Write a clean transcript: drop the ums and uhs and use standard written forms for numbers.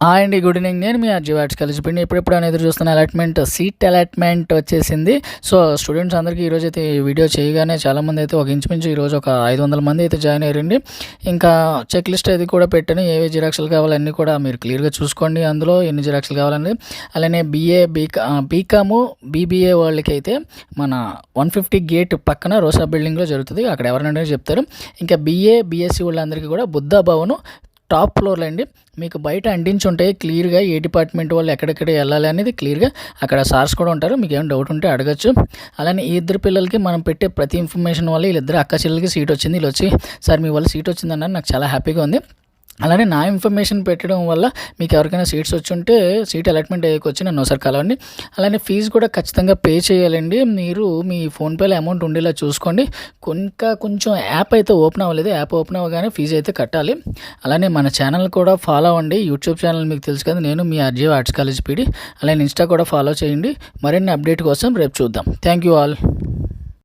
Hi అండి, good evening. నేను మీ RG watts కలిసిపోయింది. ఎప్పుడెప్పుడు అని ఎదురు చూస్తున్న సీట్ అలాట్మెంట్ వచ్చేసింది. సో స్టూడెంట్స్ అందరికీ ఈరోజు అయితే ఈ వీడియో చేయగానే చాలామంది అయితే ఇంచుమించు ఈరోజు ఒక 500 మంది అయితే జాయిన్ అయ్యారండి. ఇంకా చెక్ లిస్ట్ అది కూడా పెట్టాను. ఏవే జిరాక్స్లు కావాలన్నీ కూడా మీరు క్లియర్గా చూసుకోండి. అందులో ఎన్ని జిరాక్స్లు కావాలని. అలానే బీకాము బీబీఏ వాళ్ళకి అయితే మన 150 గేట్ పక్కన రోసా బిల్డింగ్లో జరుగుతుంది. అక్కడ ఎవరైనా చెప్తారు. ఇంకా బీఎస్సీ వాళ్ళందరికీ కూడా బుద్ధా భవన్ టాప్ ఫ్లోర్లో అండి. మీకు బయట అంటించి ఉంటాయి క్లియర్గా ఏ డిపార్ట్మెంట్ వాళ్ళు ఎక్కడెక్కడ వెళ్ళాలి అనేది క్లియర్గా అక్కడ సార్స్ కూడా ఉంటారు. మీకు ఏమైనా డౌట్ ఉంటే అడగచ్చు. అలానే ఈ ఇద్దరు పిల్లలకి మనం పెట్టే ప్రతి ఇన్ఫర్మేషన్ వల్ల వీళ్ళిద్దరు అక్క చెల్లెలకి సీట్ వచ్చింది. వీళ్ళు వచ్చి సార్ మీ వల్ల సీట్ వచ్చిందన్నారు, నాకు చాలా హ్యాపీగా ఉంది. అలానే నా ఇన్ఫర్మేషన్ పెట్టడం వల్ల మీకు ఎవరికైనా సీట్స్ వచ్చి ఉంటే సీట్ అలాట్మెంట్ అయ్యకొచ్చి నన్ను ఒకసారి కలవండి. అలానే ఫీజు కూడా ఖచ్చితంగా పే చేయాలండి. మీరు మీ ఫోన్పేలో అమౌంట్ ఉండేలా చూసుకోండి. కొంచెం యాప్ అయితే ఓపెన్ అవ్వలేదు. యాప్ ఓపెన్ అవ్వగానే ఫీజు అయితే కట్టాలి. అలానే మన ఛానల్ కూడా ఫాలో అవ్వండి. యూట్యూబ్ ఛానల్ మీకు తెలుసు కదా, నేను మీ ఆర్జే ఆర్ట్స్ కాలేజ్ పీడి. అలానే ఇన్స్టా కూడా ఫాలో చేయండి. మరిన్ని అప్డేట్ కోసం రేపు చూద్దాం. Thank you all.